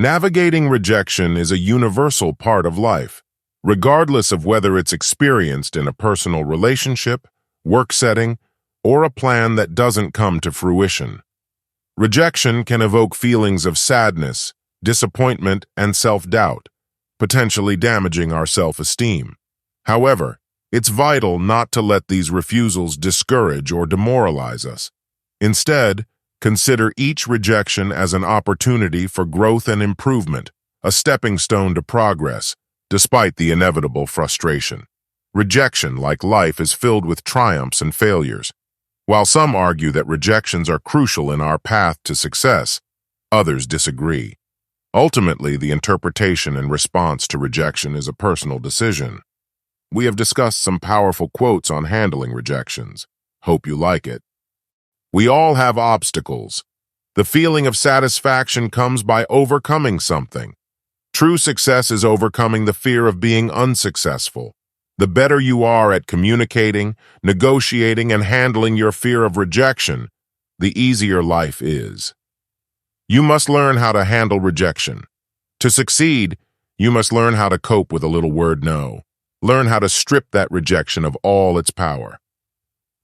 Navigating rejection is a universal part of life, regardless of whether it's experienced in a personal relationship, work setting, or a plan that doesn't come to fruition. Rejection can evoke feelings of sadness, disappointment, and self-doubt, potentially damaging our self-esteem. However, it's vital not to let these refusals discourage or demoralize us. Instead, consider each rejection as an opportunity for growth and improvement, a stepping stone to progress, despite the inevitable frustration. Rejection, like life, is filled with triumphs and failures. While some argue that rejections are crucial in our path to success, others disagree. Ultimately, the interpretation and response to rejection is a personal decision. We have discussed some powerful quotes on handling rejections. Hope you like it. We all have obstacles. The feeling of satisfaction comes by overcoming something. True success is overcoming the fear of being unsuccessful. The better you are at communicating, negotiating, and handling your fear of rejection, the easier life is. You must learn how to handle rejection. To succeed, you must learn how to cope with a little word no. Learn how to strip that rejection of all its power.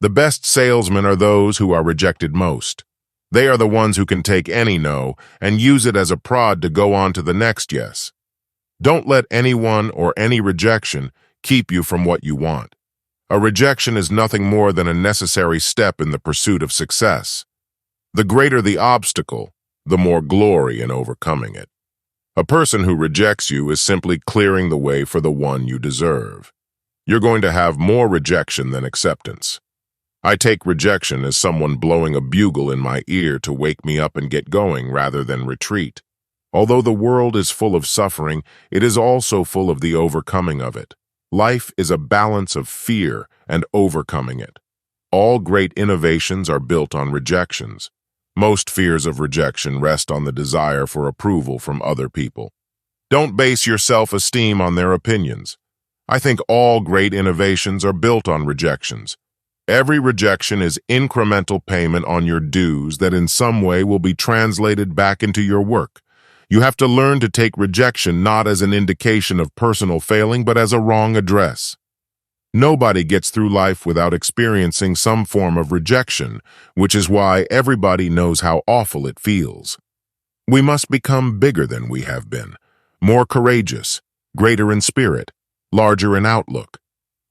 The best salesmen are those who are rejected most. They are the ones who can take any no and use it as a prod to go on to the next yes. Don't let anyone or any rejection keep you from what you want. A rejection is nothing more than a necessary step in the pursuit of success. The greater the obstacle, the more glory in overcoming it. A person who rejects you is simply clearing the way for the one you deserve. You're going to have more rejection than acceptance. I take rejection as someone blowing a bugle in my ear to wake me up and get going rather than retreat. Although the world is full of suffering, it is also full of the overcoming of it. Life is a balance of fear and overcoming it. All great innovations are built on rejections. Most fears of rejection rest on the desire for approval from other people. Don't base your self-esteem on their opinions. I think all great innovations are built on rejections. Every rejection is incremental payment on your dues that in some way will be translated back into your work. You have to learn to take rejection not as an indication of personal failing, but as a wrong address. Nobody gets through life without experiencing some form of rejection, which is why everybody knows how awful it feels. We must become bigger than we have been, more courageous, greater in spirit, larger in outlook.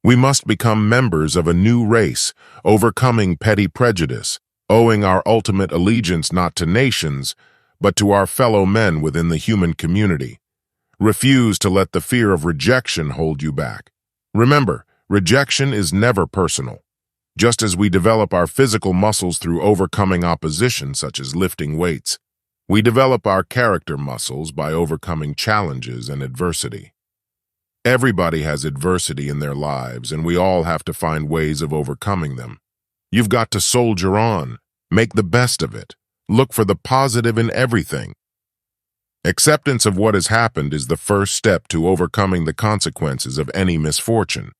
We must become members of a new race, overcoming petty prejudice, owing our ultimate allegiance not to nations, but to our fellow men within the human community. Refuse to let the fear of rejection hold you back. Remember, rejection is never personal. Just as we develop our physical muscles through overcoming opposition, such as lifting weights, we develop our character muscles by overcoming challenges and adversity. Everybody has adversity in their lives, and we all have to find ways of overcoming them. You've got to soldier on, make the best of it, look for the positive in everything. Acceptance of what has happened is the first step to overcoming the consequences of any misfortune.